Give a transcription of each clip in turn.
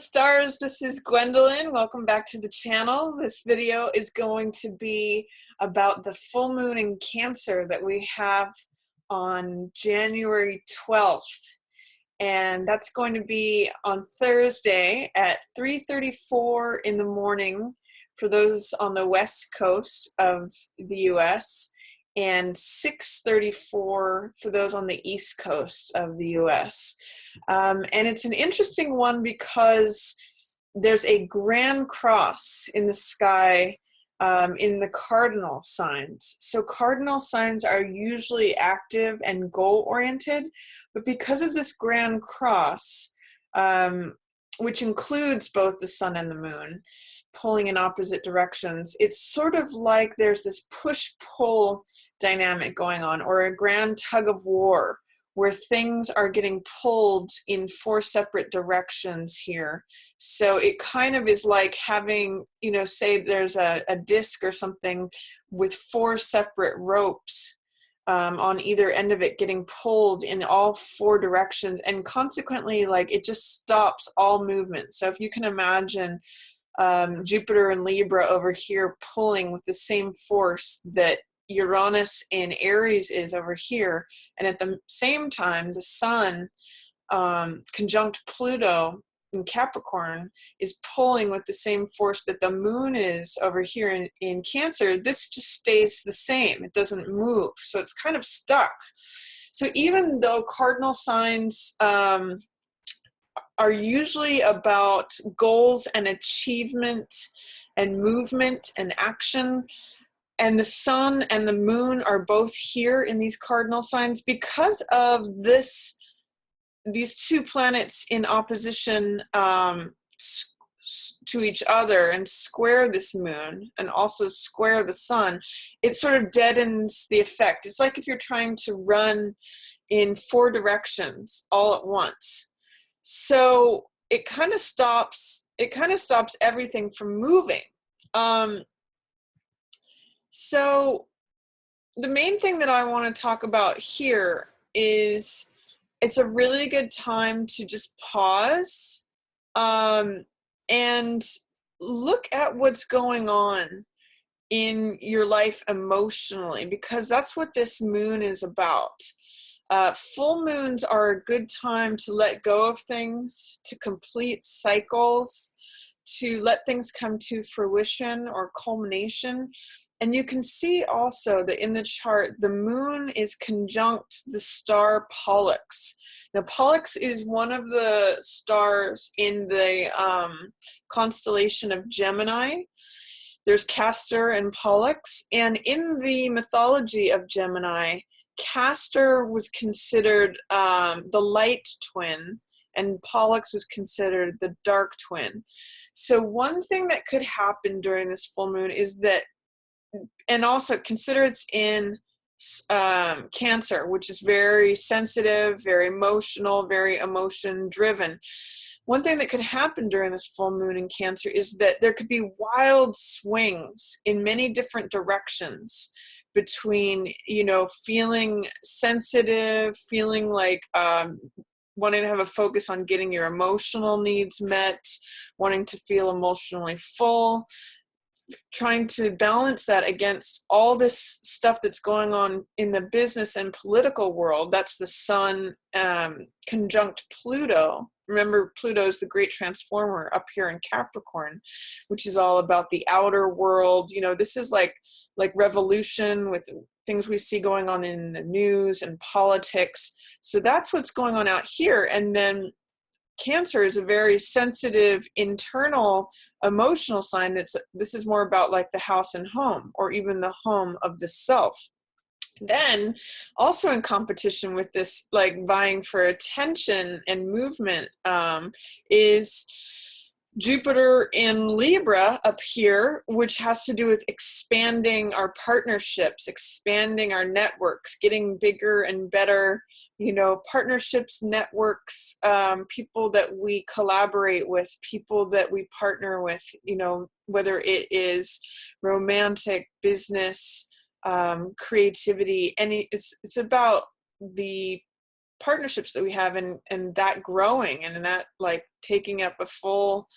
stars, this is Gwendolyn. Welcome back to the channel. This video is going to be about the full moon in Cancer that we have on January 12th. And that's going to be on Thursday at 3:34 in the morning for those on the west coast of the US and 6:34 for those on the east coast of the US. And it's an interesting one because there's a Grand Cross in the sky in the cardinal signs. So cardinal signs are usually active and goal-oriented, but because of this Grand Cross, which includes both the sun and the moon, pulling in opposite directions, it's sort of like there's this push-pull dynamic going on, or a grand tug of war, where things are getting pulled in 4 separate directions here. So it kind of is like having, say there's a disc or something with 4 separate ropes on either end of it getting pulled in all 4 directions, and consequently, like, it just stops all movement. So if you can imagine Jupiter and Libra over here pulling with the same force that Uranus in Aries is over here, and at the same time the sun conjunct Pluto in Capricorn is pulling with the same force that the moon is over here in Cancer, this just stays the same. It doesn't move. So it's kind of stuck. So even though cardinal signs are usually about goals and achievement and movement and action, and the sun and the moon are both here in these cardinal signs, because of these 2 planets in opposition to each other and square this moon and also square the sun, it sort of deadens the effect. It's like if you're trying to run in 4 directions all at once. So it kind of stops everything from moving. So the main thing that I want to talk about here is it's a really good time to just pause and look at what's going on in your life emotionally, because that's what this moon is about. Full moons are a good time to let go of things, to complete cycles, to let things come to fruition or culmination. And you can see also that in the chart, the moon is conjunct the star Pollux. Now, Pollux is one of the stars in the constellation of Gemini. There's Castor and Pollux. And in the mythology of Gemini, Castor was considered the light twin, and Pollux was considered the dark twin. So one thing that could happen during this full moon is that, and also consider it's in Cancer, which is very sensitive, very emotional, very emotion driven. One thing that could happen during this full moon in Cancer is that there could be wild swings in many different directions between, feeling sensitive, feeling like wanting to have a focus on getting your emotional needs met, wanting to feel emotionally full, trying to balance that against all this stuff that's going on in the business and political world. That's the sun conjunct Pluto. Remember, Pluto is the great transformer up here in Capricorn, which is all about the outer world. This is like revolution with things we see going on in the news and politics. So that's what's going on out here. And then Cancer is a very sensitive, internal, emotional sign. This is more about like the house and home, or even the home of the self. Then, also in competition with this, like vying for attention and movement, is Jupiter in Libra up here, which has to do with expanding our partnerships, expanding our networks, getting bigger and better, partnerships, networks, people that we collaborate with, people that we partner with, whether it is romantic, business, creativity, it's about the partnerships that we have, and that growing, and that like taking up a full,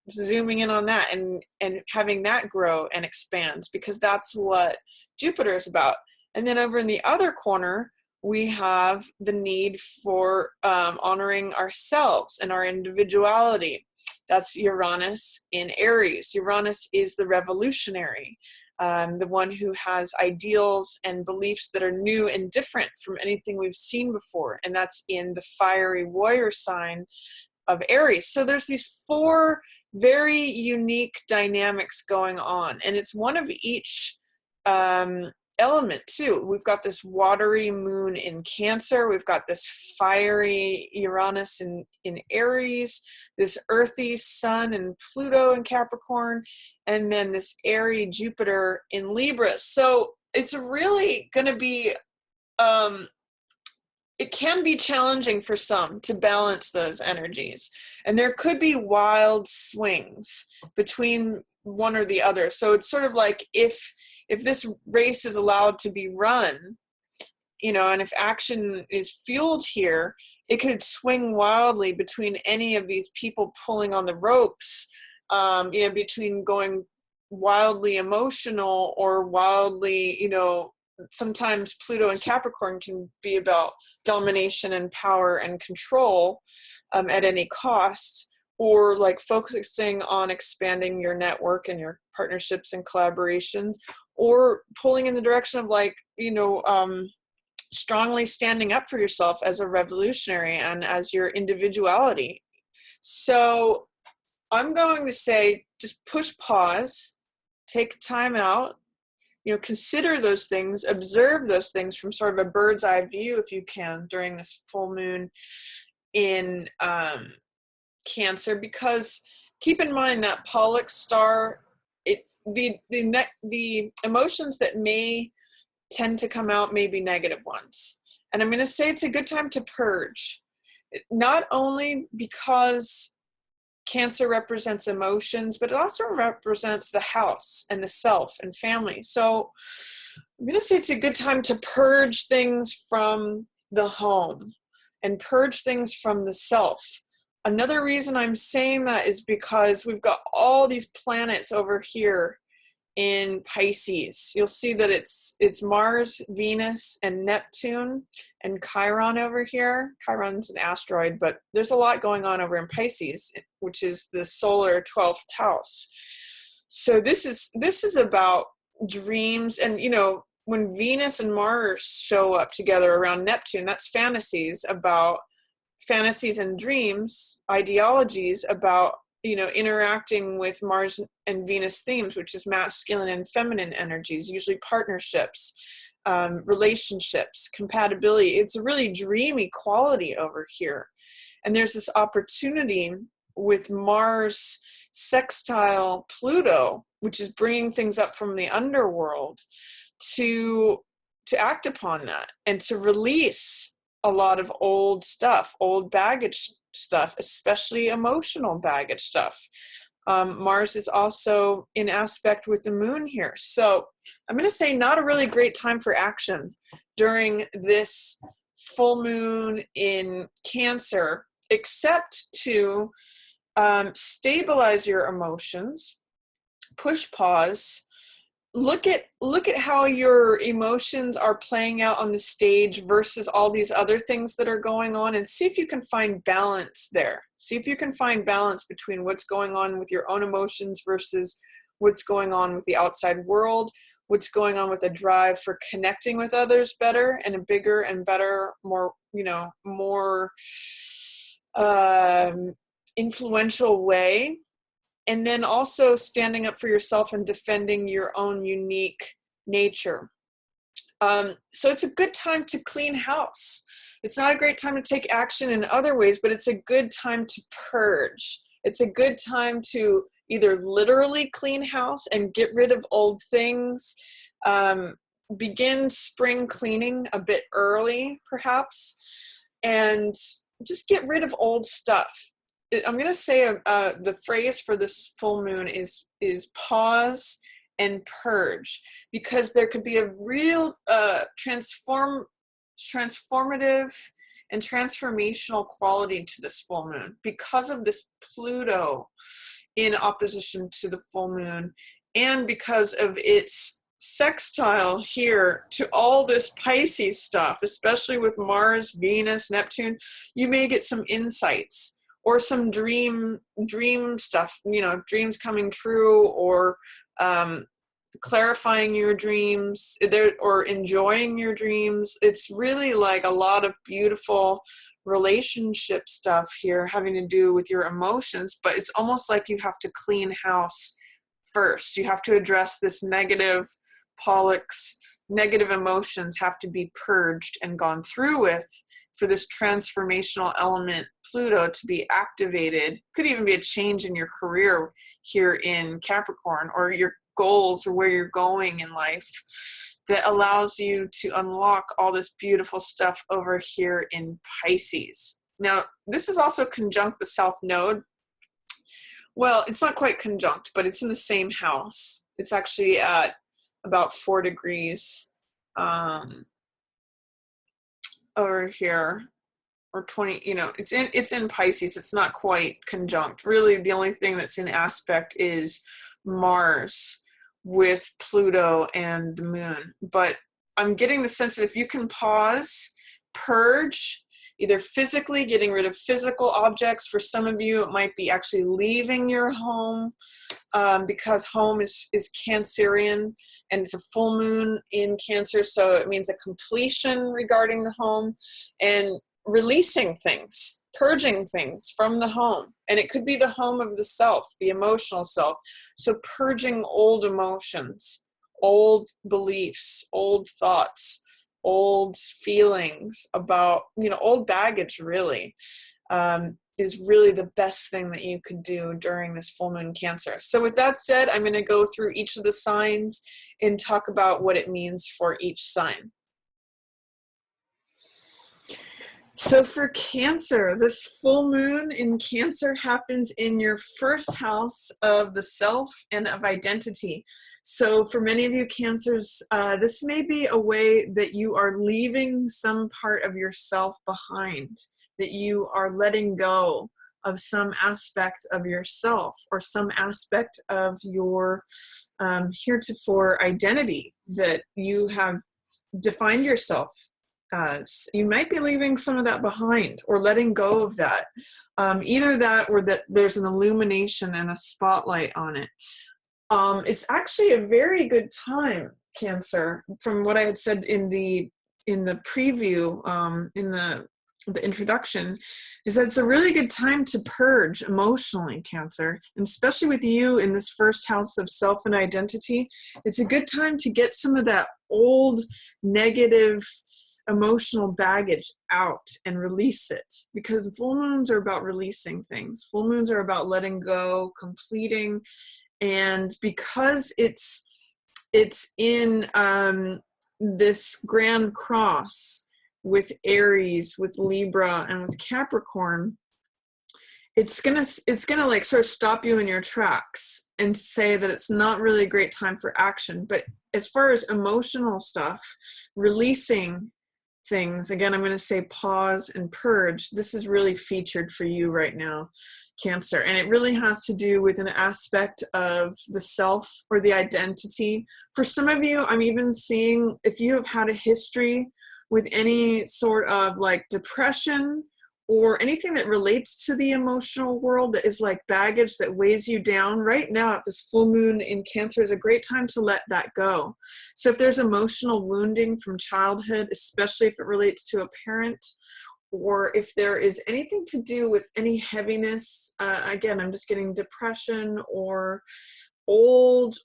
zooming in on that and having that grow and expand, because that's what Jupiter is about. And then over in the other corner, we have the need for honoring ourselves and our individuality. That's Uranus in Aries. Uranus is the revolutionary, the one who has ideals and beliefs that are new and different from anything we've seen before. And that's in the fiery warrior sign of Aries. So there's these 4 very unique dynamics going on, and it's one of each element too. We've got this watery moon in Cancer, we've got this fiery Uranus in Aries, this earthy sun and Pluto in Capricorn, and then this airy Jupiter in Libra. So it's really going to be it can be challenging for some to balance those energies, and there could be wild swings between one or the other. So it's sort of like if this race is allowed to be run, and if action is fueled here, it could swing wildly between any of these people pulling on the ropes, between going wildly emotional or wildly, sometimes Pluto and Capricorn can be about domination and power and control at any cost, or like focusing on expanding your network and your partnerships and collaborations, or pulling in the direction of like, strongly standing up for yourself as a revolutionary and as your individuality. So I'm going to say, just push pause, take time out, consider those things, observe those things from sort of a bird's eye view if you can during this full moon in Cancer, because keep in mind that Pollux star, it's the emotions that may tend to come out may be negative ones. And I'm going to say it's a good time to purge, not only because Cancer represents emotions, but it also represents the house and the self and family. So I'm going to say it's a good time to purge things from the home and purge things from the self. Another reason I'm saying that is because we've got all these planets over here in Pisces. You'll see that it's Mars, Venus, and Neptune, and Chiron over here. Chiron's an asteroid, but there's a lot going on over in Pisces, which is the solar 12th house. So this is about dreams, and when Venus and Mars show up together around Neptune, that's fantasies and dreams, ideologies about interacting with Mars and Venus themes, which is masculine and feminine energies, usually partnerships, relationships, compatibility. It's a really dreamy quality over here. And there's this opportunity with Mars sextile Pluto, which is bringing things up from the underworld, to act upon that and to release a lot of old stuff, old baggage stuff, especially emotional baggage stuff. Mars is also in aspect with the moon here. So I'm going to say not a really great time for action during this full moon in Cancer, except to stabilize your emotions, push pause, look at how your emotions are playing out on the stage versus all these other things that are going on, and see if you can find balance there. See if you can find balance between what's going on with your own emotions versus what's going on with the outside world, what's going on with a drive for connecting with others better in a bigger and better, more influential way. And then also standing up for yourself and defending your own unique nature. So it's a good time to clean house. It's not a great time to take action in other ways, but it's a good time to purge. It's a good time to either literally clean house and get rid of old things, begin spring cleaning a bit early, perhaps, and just get rid of old stuff. I'm going to say the phrase for this full moon is pause and purge, because there could be a real transformative and transformational quality to this full moon because of this Pluto in opposition to the full moon, and because of its sextile here to all this Pisces stuff, especially with Mars, Venus, Neptune. You may get some insights or some dream stuff, you know, dreams coming true, or clarifying your dreams there, or enjoying your dreams. It's really like a lot of beautiful relationship stuff here having to do with your emotions, but it's almost like you have to clean house first. You have to address this negative Pollux, negative emotions have to be purged and gone through with for this transformational element Pluto to be activated. Could even be a change in your career here in Capricorn, or your goals, or where you're going in life, that allows you to unlock all this beautiful stuff over here in Pisces. Now, this is also conjunct the South Node. Well, it's not quite conjunct, but it's in the same house. It's actually at about 4 degrees over here, or 20, you know, it's in Pisces. It's not quite conjunct. Really, the only thing that's in aspect is Mars with Pluto and the moon. But I'm getting the sense that if you can pause, purge, either physically getting rid of physical objects. For some of you, it might be actually leaving your home, because home is Cancerian, and it's a full moon in Cancer, so it means a completion regarding the home, and releasing things, purging things from the home. And it could be the home of the self, the emotional self. So purging old emotions, old beliefs, old thoughts, old feelings about, you know, old baggage really, is really the best thing that you could do during this full moon Cancer. So with that said, I'm going to go through each of the signs and talk about what it means for each sign. So for Cancer, this full moon in Cancer happens in your first house of the self and of identity. So for many of you Cancers, this may be a way that you are leaving some part of yourself behind, that you are letting go of some aspect of yourself, or some aspect of your heretofore identity that you have defined yourself as. You might be leaving some of that behind, or letting go of that. Either that, or that there's an illumination and a spotlight on it. It's actually a very good time, Cancer, from what I had said in the preview, in the introduction, is that it's a really good time to purge emotionally, Cancer, and especially with you in this first house of self and identity. It's a good time to get some of that old negative emotional baggage out and release it, because full moons are about releasing things. Full moons are about letting go, completing, and because it's in this Grand Cross with Aries, with Libra, and with Capricorn, it's gonna like sort of stop you in your tracks and say that it's not really a great time for action. But as far as emotional stuff, releasing things, again, I'm going to say pause and purge. This is really featured for you right now, Cancer. And it really has to do with an aspect of the self or the identity. For some of you, I'm even seeing if you have had a history with any sort of like depression or anything that relates to the emotional world that is like baggage that weighs you down, right now at this full moon in Cancer is a great time to let that go. So if there's emotional wounding from childhood, especially if it relates to a parent, or if there is anything to do with any heaviness, again, I'm just getting depression or old,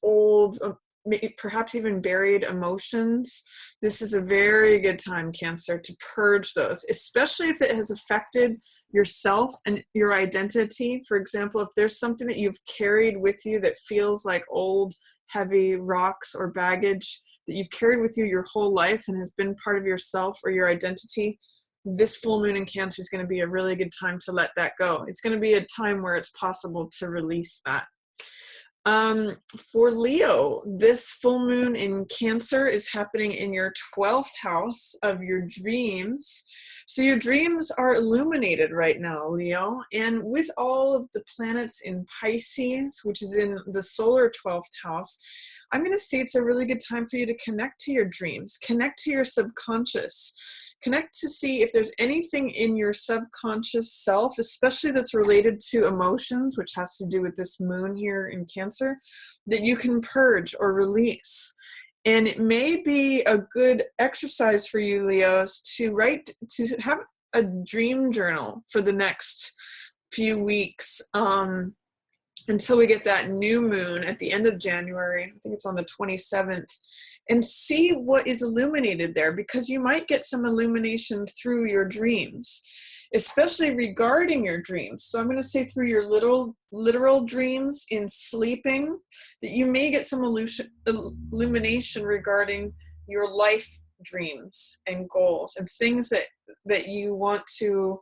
perhaps even buried emotions, this is a very good time, Cancer, to purge those, especially if it has affected yourself and your identity. For example, if there's something that you've carried with you that feels like old, heavy rocks or baggage that you've carried with you your whole life and has been part of yourself or your identity, this full moon in Cancer is going to be a really good time to let that go. It's going to be a time where it's possible to release that. For Leo, this full moon in Cancer is happening in your 12th house of your dreams. So your dreams are illuminated right now, Leo. And with all of the planets in Pisces, which is in the solar 12th house, I'm going to say it's a really good time for you to connect to your dreams, connect to your subconscious, connect to see if there's anything in your subconscious self, especially that's related to emotions, which has to do with this moon here in Cancer, that you can purge or release. And it may be a good exercise for you, Leos, to have a dream journal for the next few weeks, until we get that new moon at the end of January. I think it's on the 27th, and see what is illuminated there, because you might get some illumination through your dreams, especially regarding your dreams. So I'm going to say through your literal dreams in sleeping, that you may get some illumination regarding your life dreams and goals and things that you want to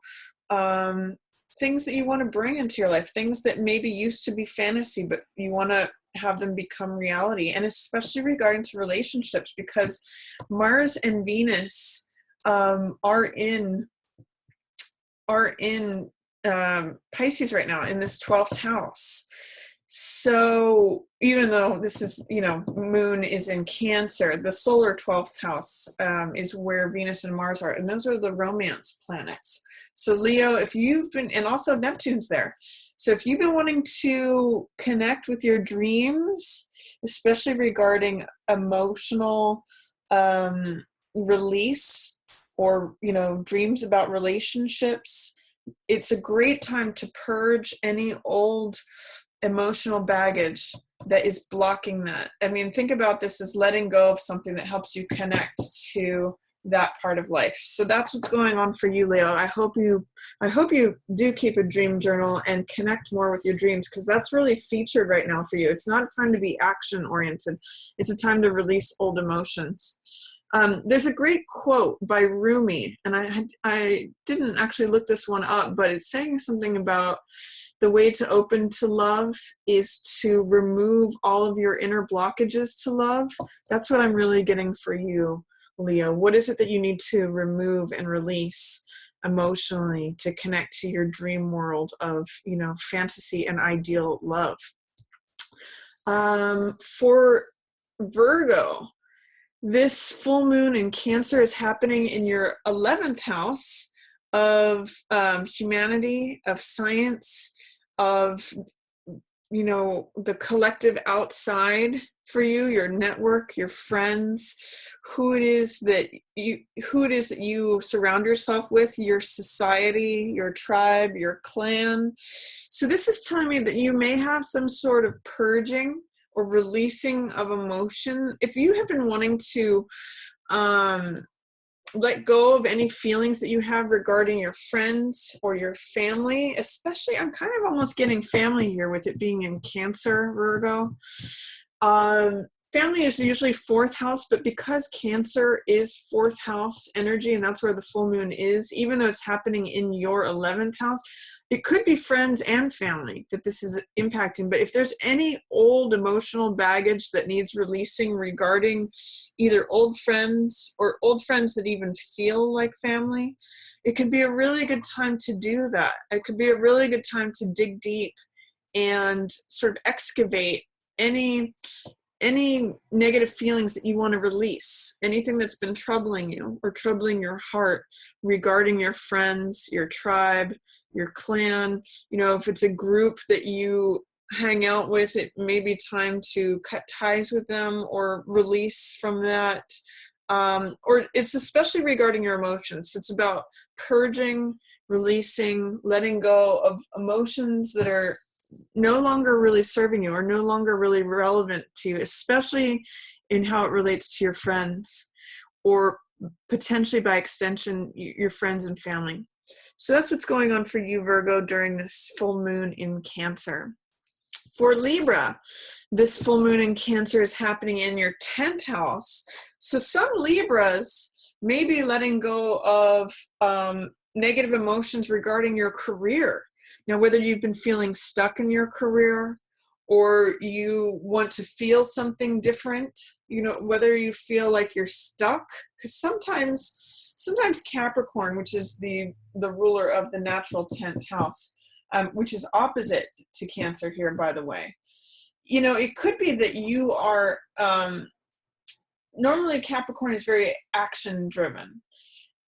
things that you want to bring into your life, things that maybe used to be fantasy, but you want to have them become reality. And especially regarding to relationships, because Mars and Venus are in Pisces right now in this 12th house. So even though this is, moon is in Cancer, the solar 12th house is where Venus and Mars are. And those are the romance planets. So Leo, if you've been, and also Neptune's there. So if you've been wanting to connect with your dreams, especially regarding emotional release or, dreams about relationships, it's a great time to purge any old emotional baggage that is blocking that. I mean, think about this as letting go of something that helps you connect to that part of life. So that's what's going on for you, Leo. I hope you do keep a dream journal and connect more with your dreams, because that's really featured right now for you. It's not a time to be action oriented. It's a time to release old emotions. There's a great quote by Rumi, and I didn't actually look this one up, but it's saying something about the way to open to love is to remove all of your inner blockages to love. That's what I'm really getting for you, Leo. What is it that you need to remove and release emotionally to connect to your dream world of, fantasy and ideal love? For Virgo, this full moon in Cancer is happening in your 11th house of humanity, of science, of, the collective outside for you, your network, your friends, who it is that you surround yourself with, your society, your tribe, your clan. So this is telling me that you may have some sort of purging or releasing of emotion. If you have been wanting to let go of any feelings that you have regarding your friends or your family, especially, I'm kind of almost getting family here with it being in Cancer, Virgo. Family is usually 4th house, but because Cancer is 4th house energy, and that's where the full moon is, even though it's happening in your 11th house, it could be friends and family that this is impacting. But if there's any old emotional baggage that needs releasing regarding either old friends or old friends that even feel like family, it could be a really good time to do that. It could be a really good time to dig deep and sort of excavate any negative feelings that you want to release, anything that's been troubling you or troubling your heart regarding your friends, your tribe, your clan. If it's a group that you hang out with, it may be time to cut ties with them or release from that. Or it's especially regarding your emotions. It's about purging, releasing, letting go of emotions that are no longer really serving you or no longer really relevant to you, especially in how it relates to your friends or potentially by extension your friends and family. So that's what's going on for you, Virgo, during this full moon in Cancer. For Libra, this full moon in Cancer is happening in your 10th house. So some Libras may be letting go of negative emotions regarding your career. Whether you've been feeling stuck in your career or you want to feel something different, you know, whether you feel like you're stuck, because sometimes Capricorn, which is the ruler of the natural 10th house, which is opposite to Cancer here, by the way, you know, it could be that you are, normally Capricorn is very action driven.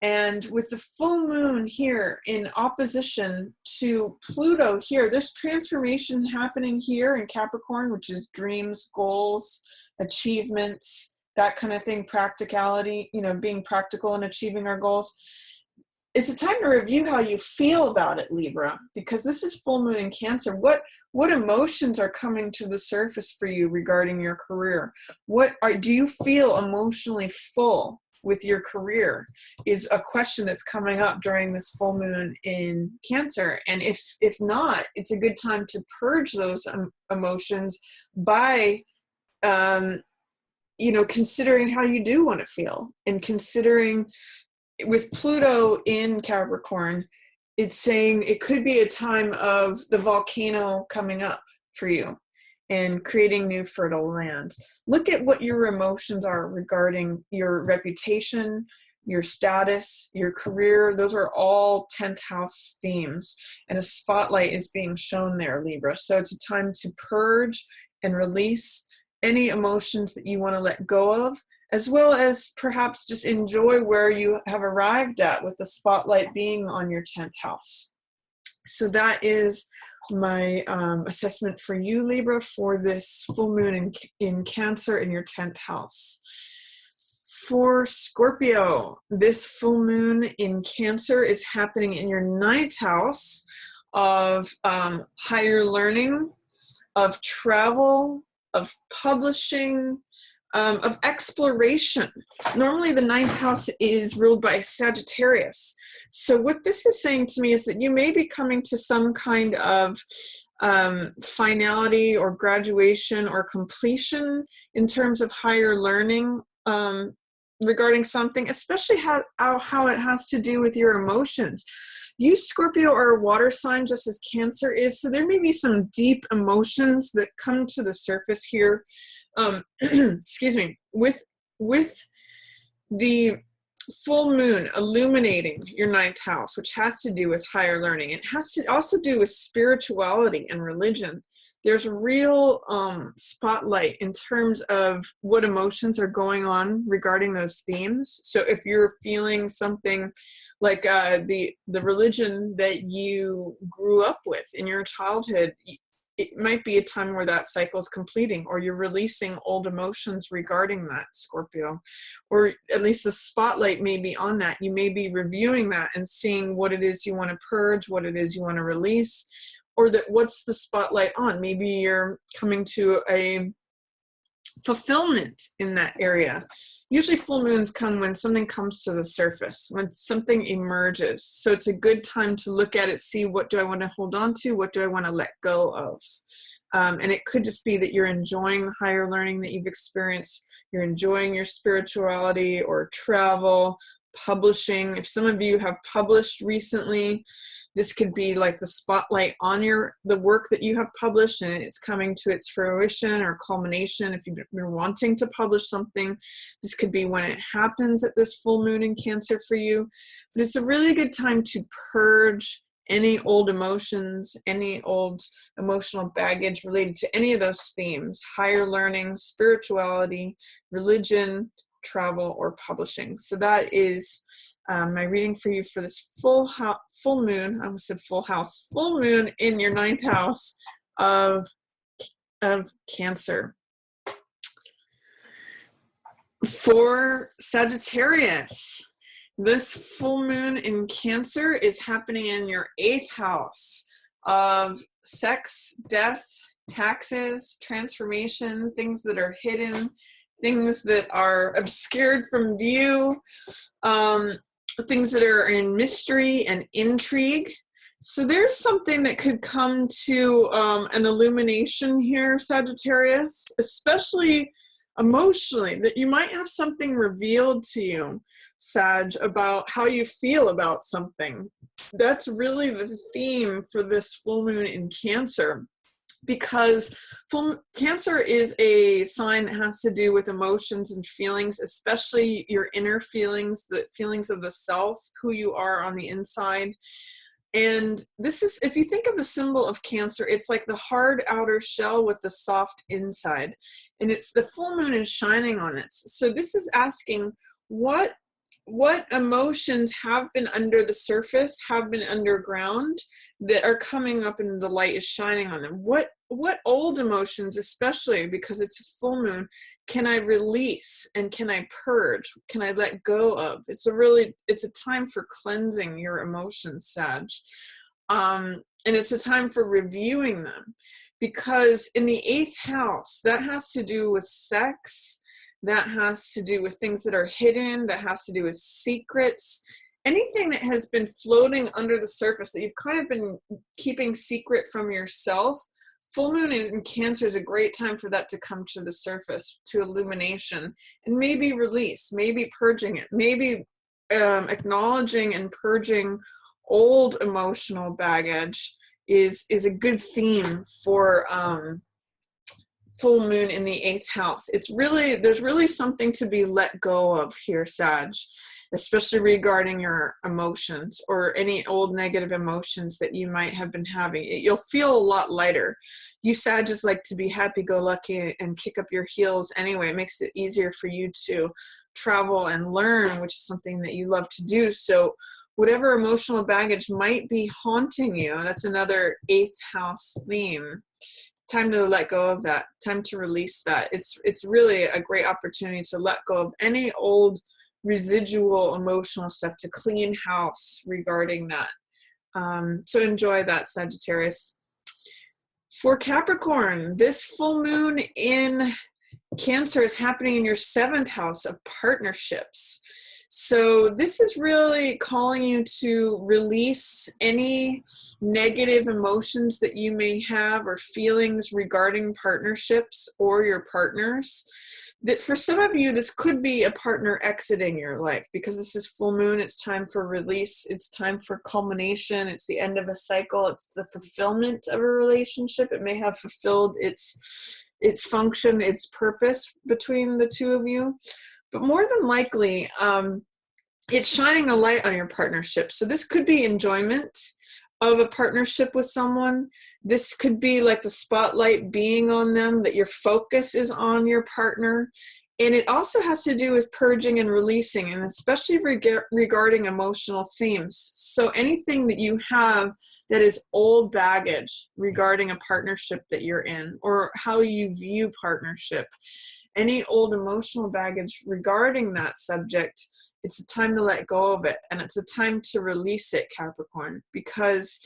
And with the full moon here in opposition to Pluto here, there's transformation happening here in Capricorn, which is dreams, goals, achievements, that kind of thing, practicality, you know, being practical and achieving our goals. It's a time to review how you feel about it, Libra, because this is full moon in Cancer. What emotions are coming to the surface for you regarding your career? Do you feel emotionally full with your career is a question that's coming up during this full moon in Cancer. And if not, it's a good time to purge those emotions by, you know, considering how you do want to feel, and considering with Pluto in Capricorn, it's saying it could be a time of the volcano coming up for you and creating new fertile land. Look at what your emotions are regarding your reputation, your status, your career. Those are all 10th house themes, and a spotlight is being shown there, Libra. So it's a time to purge and release any emotions that you want to let go of, as well as perhaps just enjoy where you have arrived at with the spotlight being on your 10th house. So that is my assessment for you, Libra, for this full moon in Cancer in your 10th house. For Scorpio, this full moon in Cancer is happening in your 9th house of higher learning, of travel, of publishing, of exploration. Normally the 9th house is ruled by Sagittarius. So what this is saying to me is that you may be coming to some kind of finality or graduation or completion in terms of higher learning regarding something, especially how it has to do with your emotions. You, Scorpio, are a water sign just as Cancer is, so there may be some deep emotions that come to the surface here. Excuse me, with the full moon illuminating your 9th house, which has to do with higher learning. It has to also do with spirituality and religion. There's a real spotlight in terms of what emotions are going on regarding those themes. So if you're feeling something like the religion that you grew up with in your childhood, it might be a time where that cycle is completing, or you're releasing old emotions regarding that, Scorpio, or at least the spotlight may be on that. You may be reviewing that and seeing what it is you want to purge, what it is you want to release, or that what's the spotlight on. Maybe you're coming to a fulfillment in that area. Usually full moons come when something comes to the surface, when something emerges. So it's a good time to look at it, see what do I want to hold on to, what do I want to let go of. And it could just be that you're enjoying the higher learning that you've experienced, you're enjoying your spirituality or travel, publishing. If some of you have published recently, this could be like the spotlight on the work that you have published, and it's coming to its fruition or culmination. If you've been wanting to publish something, this could be when it happens at this full moon in Cancer for you. But it's a really good time to purge any old emotions, any old emotional baggage related to any of those themes: higher learning, spirituality, religion, travel, or publishing. So that is my reading for you for this full moon. I almost said full house. Full moon in your 9th house of Cancer. For Sagittarius, this full moon in Cancer is happening in your 8th house of sex, death, taxes, transformation, things that are hidden, things that are obscured from view, things that are in mystery and intrigue. So there's something that could come to an illumination here, Sagittarius, especially emotionally, that you might have something revealed to you, Sag, about how you feel about something. That's really the theme for this full moon in Cancer. because Cancer is a sign that has to do with emotions and feelings, especially your inner feelings, the feelings of the self, who you are on the inside. And this is, if you think of the symbol of Cancer, it's like the hard outer shell with the soft inside, and it's the full moon is shining on it. So this is asking what emotions have been under the surface, have been underground, that are coming up and the light is shining on them. What old emotions, especially because it's a full moon, can I release and can I purge? Can I let go of? It's a time for cleansing your emotions, Sag. And it's a time for reviewing them, because in the 8th house, that has to do with sex. That has to do with things that are hidden, that has to do with secrets, anything that has been floating under the surface that you've kind of been keeping secret from yourself. Full moon in Cancer is a great time for that to come to the surface, to illumination, and maybe release, maybe purging it, maybe acknowledging and purging old emotional baggage is a good theme for full moon in the 8th house. There's really something to be let go of here, Sag, especially regarding your emotions or any old negative emotions that you might have been having. You'll feel a lot lighter. You Sages like to be happy-go-lucky and kick up your heels anyway. It makes it easier for you to travel and learn, which is something that you love to do. So whatever emotional baggage might be haunting you, that's another 8th house theme. Time to let go of that, time to release that. It's really a great opportunity to let go of any old residual emotional stuff, to clean house regarding that. So enjoy that, Sagittarius. For Capricorn, this full moon in Cancer is happening in your 7th house of partnerships. So this is really calling you to release any negative emotions that you may have or feelings regarding partnerships or your partners. That for some of you, this could be a partner exiting your life, because this is full moon. It's time for release. It's time for culmination. It's the end of a cycle. It's the fulfillment of a relationship. It may have fulfilled its function, its purpose between the two of you. But more than likely, it's shining a light on your partnership. So this could be enjoyment of a partnership with someone. This could be like the spotlight being on them, that your focus is on your partner. And it also has to do with purging and releasing, and especially regarding emotional themes. So anything that you have that is old baggage regarding a partnership that you're in, or how you view partnership, any old emotional baggage regarding that subject, it's a time to let go of it, and it's a time to release it, Capricorn, because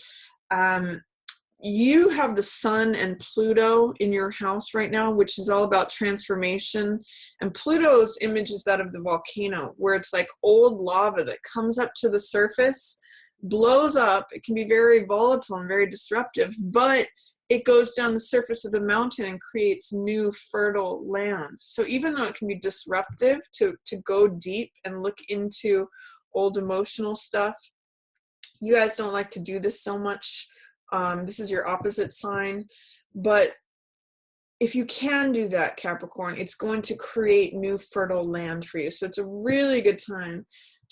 you have the Sun and Pluto in your house right now, which is all about transformation. And Pluto's image is that of the volcano, where it's like old lava that comes up to the surface, blows up. It can be very volatile and very disruptive, but it goes down the surface of the mountain and creates new fertile land. So even though it can be disruptive to go deep and look into old emotional stuff, you guys don't like to do this so much. This is your opposite sign. But if you can do that, Capricorn, it's going to create new fertile land for you. So it's a really good time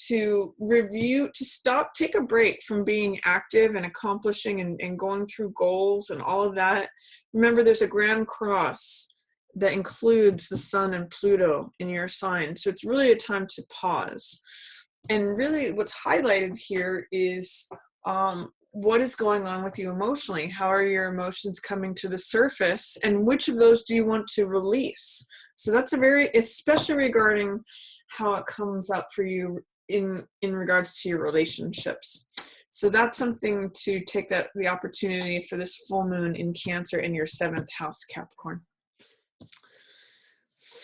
to review, to stop, take a break from being active and accomplishing and going through goals and all of that. Remember, there's a Grand Cross that includes the Sun and Pluto in your sign. So it's really a time to pause. And really what's highlighted here is what is going on with you emotionally? How are your emotions coming to the surface? And which of those do you want to release? So that's especially regarding how it comes up for you in regards to your relationships. So that's something to take the opportunity for this full moon in Cancer in your 7th house, Capricorn.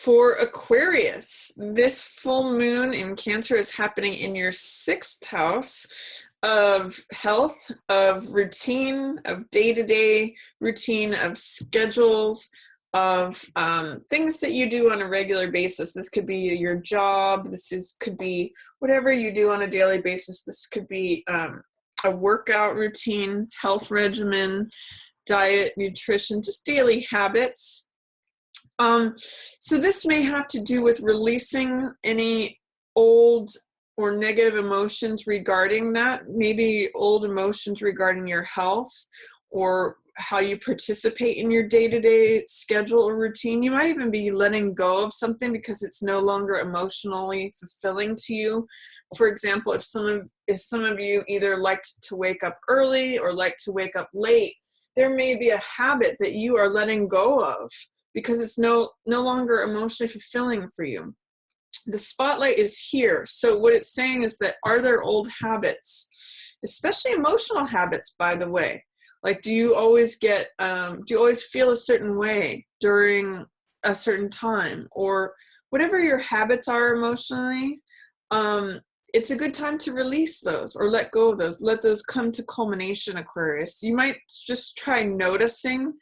For Aquarius, this full moon in Cancer is happening in your 6th house of health, of routine, of day-to-day routine, of schedules, of things that you do on a regular basis. This could be your job. Could be whatever you do on a daily basis. This could be a workout routine, health regimen, diet, nutrition, just daily habits. So this may have to do with releasing any old or negative emotions regarding that, maybe old emotions regarding your health or how you participate in your day-to-day schedule or routine. You might even be letting go of something because it's no longer emotionally fulfilling to you. For example, if some of you either like to wake up early or like to wake up late, there may be a habit that you are letting go of because it's no longer emotionally fulfilling for you. The spotlight is here. So what it's saying is that, are there old habits, especially emotional habits, by the way? Like, do you always feel a certain way during a certain time, or whatever your habits are emotionally? It's a good time to release those or let go of those. Let those come to culmination, Aquarius. You might just try noticing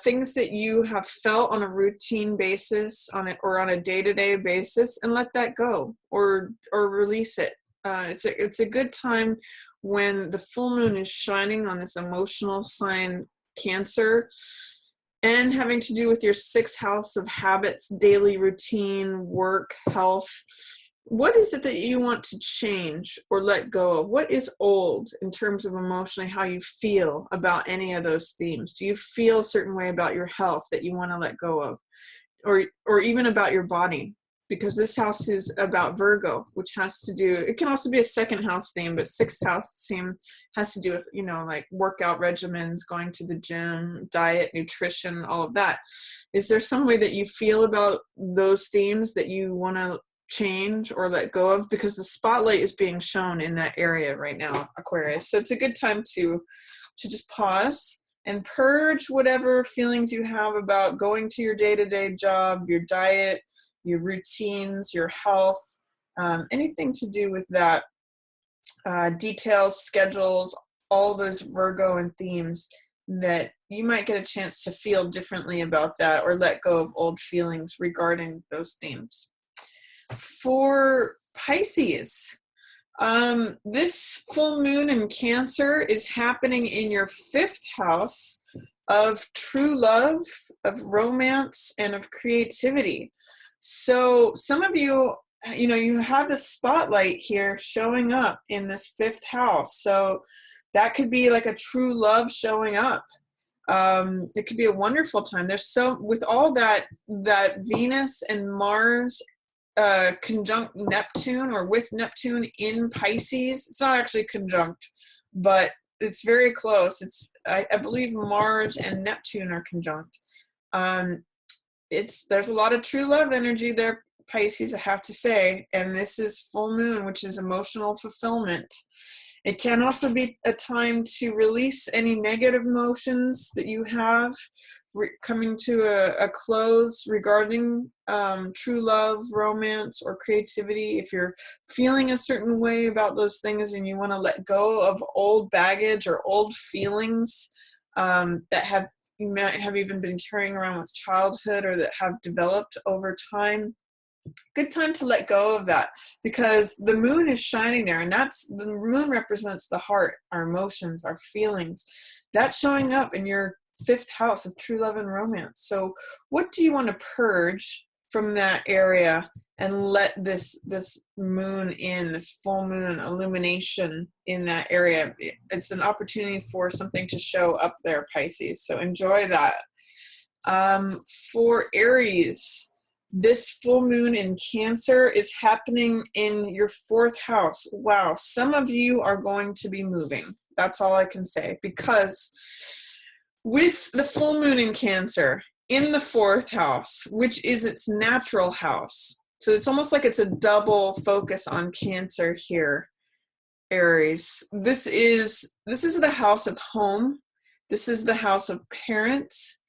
things that you have felt on a routine basis or on a day-to-day basis, and let that go or release it. It's a good time when the full moon is shining on this emotional sign, Cancer, and having to do with your 6th house of habits, daily routine, work, health. What is it that you want to change or let go of? What is old in terms of emotionally how you feel about any of those themes? Do you feel a certain way about your health that you want to let go of? Or even about your body? Because this house is about Virgo, which has to do, it can also be a 2nd house theme, but 6th house theme has to do with, like workout regimens, going to the gym, diet, nutrition, all of that. Is there some way that you feel about those themes that you want to change or let go of? Because the spotlight is being shown in that area right now, Aquarius. So it's a good time to just pause and purge whatever feelings you have about going to your day-to-day job, your diet, your routines, your health, anything to do with that, details, schedules, all those Virgo and themes that you might get a chance to feel differently about that or let go of old feelings regarding those themes. For Pisces, this full moon in Cancer is happening in your 5th house of true love, of romance, and of creativity. So some of you, you have the spotlight here showing up in this 5th house. So that could be like a true love showing up. It could be a wonderful time. With all that Venus and Mars conjunct Neptune, or with Neptune in Pisces. It's not actually conjunct, but it's very close. I believe Mars and Neptune are conjunct. There's a lot of true love energy there, Pisces, I have to say, and this is full moon, which is emotional fulfillment. It can also be a time to release any negative emotions that you have coming to a close regarding true love, romance, or creativity. If you're feeling a certain way about those things and you want to let go of old baggage or old feelings that you might have even been carrying around with childhood or that have developed over time, good time to let go of that, because the moon is shining there, and the moon represents the heart, our emotions, our feelings. That's showing up in your 5th house of true love and romance. So what do you want to purge from that area and let this moon in, this full moon illumination in that area? It's an opportunity for something to show up there, Pisces. So enjoy that. For Aries, this full moon in Cancer is happening in your 4th house. Wow, some of you are going to be moving. That's all I can say, because with the full moon in Cancer in the 4th house, which is its natural house, so it's almost like it's a double focus on Cancer here, Aries. This is the house of home. This is the house of parents.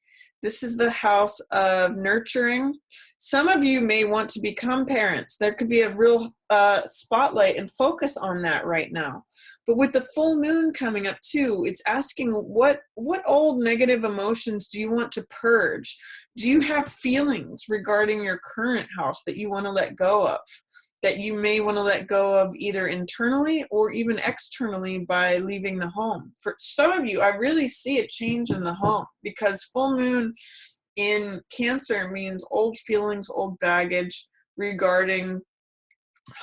This is the house of nurturing. Some of you may want to become parents. There could be a real spotlight and focus on that right now. But with the full moon coming up too, it's asking what old negative emotions do you want to purge? Do you have feelings regarding your current house that you want to let go of? that you may want to let go of either internally or even externally by leaving the home. For some of you, I really see a change in the home, because full moon in Cancer means old feelings, old baggage regarding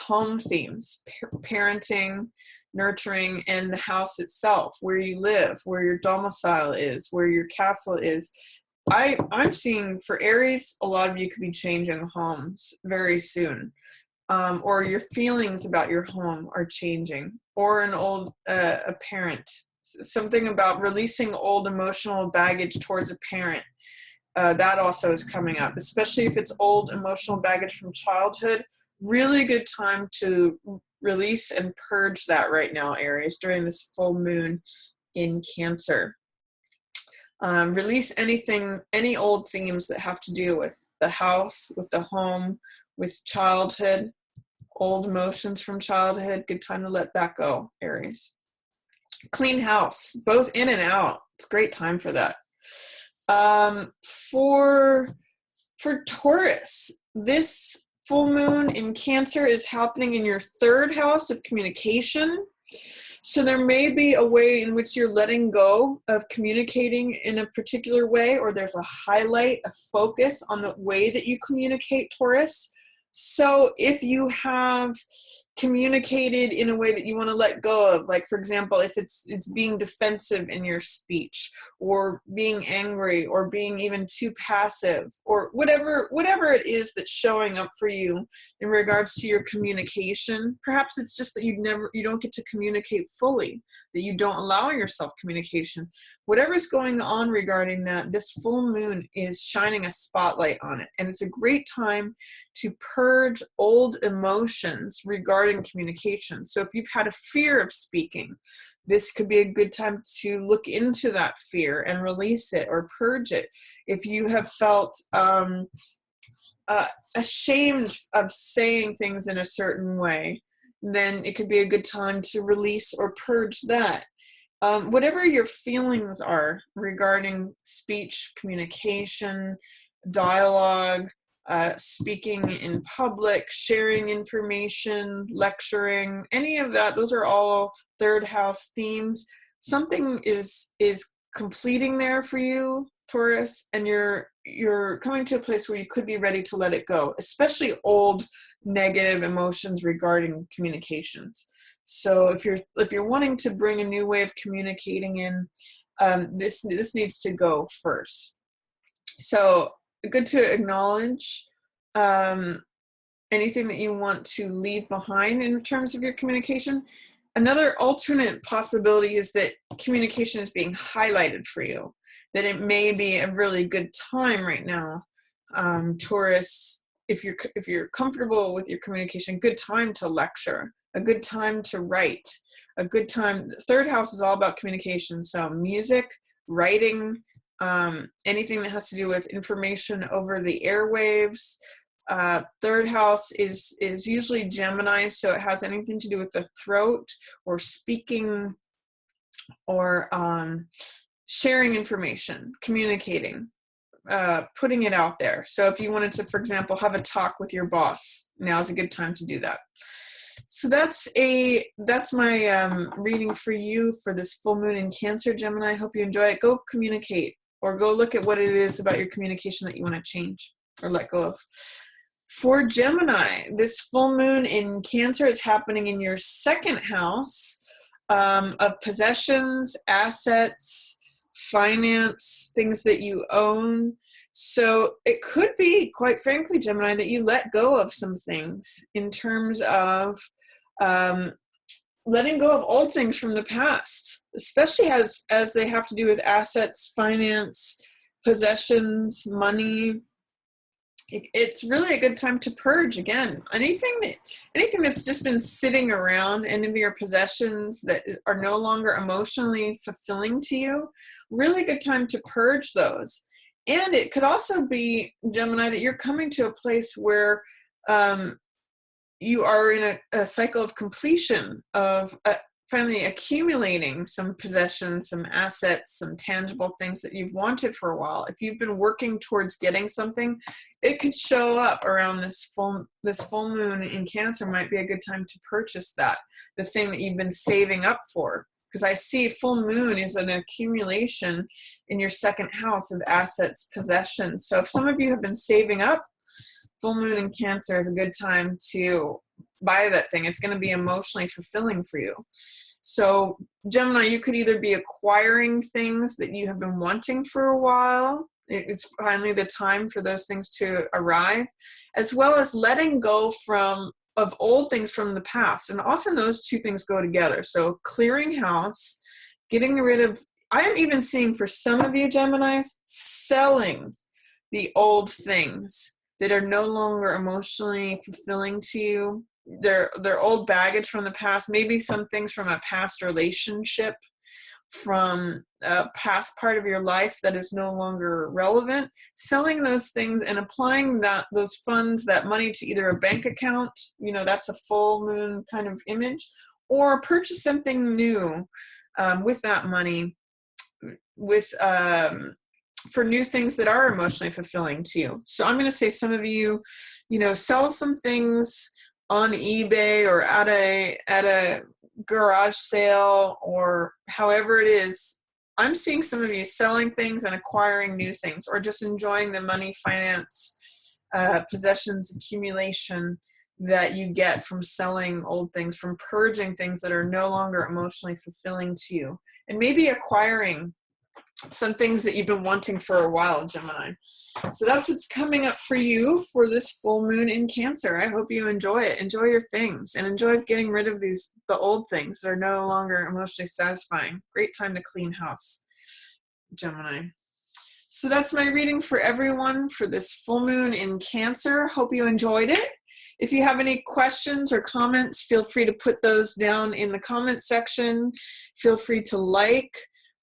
home themes, parenting, nurturing, and the house itself, where you live, where your domicile is, where your castle is. I'm seeing for Aries, a lot of you could be changing homes very soon, or your feelings about your home are changing, or an old a parent, something about releasing old emotional baggage towards a parent. That also is coming up, especially if it's old emotional baggage from childhood. Really good time to release and purge that right now, Aries, during this full moon in Cancer. Release any old themes that have to do with the house, with the home, with childhood, old emotions from childhood. Good time to let that go, Aries. Clean house, both in and out. It's a great time for that. For Taurus, this full moon in Cancer is happening in your third house of communication. So there may be a way in which you're letting go of communicating in a particular way, or there's a highlight, a focus on the way that you communicate, Taurus. So if you have communicated in a way that you want to let go of, like, for example, if it's being defensive in your speech, or being angry, or being even too passive, or whatever it is that's showing up for you in regards to your communication. Perhaps it's just that you don't get to communicate fully, that you don't allow yourself communication. Whatever's going on regarding that, this full moon is shining a spotlight on it, and it's a great time to purge old emotions regarding communication. So if you've had a fear of speaking, this could be a good time to look into that fear and release it or purge it. If you have felt ashamed of saying things in a certain way, then it could be a good time to release or purge that. Whatever your feelings are regarding speech, communication, dialogue, speaking in public, sharing information, lecturing, any of that, those are all third house themes. Something is completing there for you, Taurus, and you're coming to a place where you could be ready to let it go, especially old negative emotions regarding communications. So if you're wanting to bring a new way of communicating in, this needs to go first. So good to acknowledge anything that you want to leave behind in terms of your communication. Another alternate possibility is that communication is being highlighted for you, that it may be a really good time right now. Taurus, if you're comfortable with your communication, good time to lecture, a good time to write, a good time. The third house is all about communication. So music, writing, anything that has to do with information over the airwaves. Third house is usually Gemini, so it has anything to do with the throat or speaking or sharing information, communicating, putting it out there. So if you wanted to, for example, have a talk with your boss, now is a good time to do that. So that's my reading for you for this full moon in Cancer, Gemini. I hope you enjoy it. Go communicate, or go look at what it is about your communication that you want to change or let go of. For Gemini, this full moon in Cancer is happening in your second house of possessions, assets, finance, things that you own. So it could be, quite frankly, Gemini, that you let go of some things in terms of letting go of old things from the past, especially as they have to do with assets, finance, possessions, money. It's really a good time to purge again. Anything that's just been sitting around, any of your possessions that are no longer emotionally fulfilling to you, really good time to purge those. And it could also be, Gemini, that you're coming to a place where you are in a cycle of completion of, finally accumulating some possessions, some assets, some tangible things that you've wanted for a while. If you've been working towards getting something, it could show up around this full moon in Cancer. Might be a good time to purchase that, the thing that you've been saving up for. Because I see full moon is an accumulation in your second house of assets, possessions. So if some of you have been saving up, full moon in Cancer is a good time to buy that thing. It's going to be emotionally fulfilling for you. So Gemini, you could either be acquiring things that you have been wanting for a while. It's finally the time for those things to arrive, as well as letting go of old things from the past. And often those two things go together. So clearing house, getting rid of, I am even seeing for some of you Geminis, selling the old things that are no longer emotionally fulfilling to you. They're old baggage from the past, maybe some things from a past relationship, from a past part of your life that is no longer relevant, selling those things and applying those funds, that money, to either a bank account, that's a full moon kind of image, or purchase something new with that money, for new things that are emotionally fulfilling to you. So I'm going to say some of you, sell some things on eBay or at a garage sale, or however it is. I'm seeing some of you selling things and acquiring new things, or just enjoying the money, finance, possessions, accumulation that you get from selling old things, from purging things that are no longer emotionally fulfilling to you, and maybe acquiring some things that you've been wanting for a while, Gemini. So that's what's coming up for you for this full moon in Cancer. I hope you enjoy it. Enjoy your things, and enjoy getting rid of the old things that are no longer emotionally satisfying. Great time to clean house, Gemini. So that's my reading for everyone for this full moon in Cancer. Hope you enjoyed it. If you have any questions or comments, feel free to put those down in the comments section. Feel free to like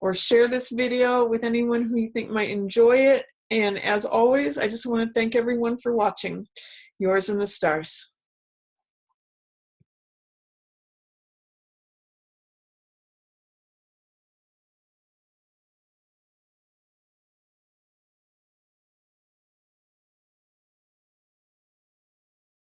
or share this video with anyone who you think might enjoy it. And as always, I just want to thank everyone for watching. Yours in the stars.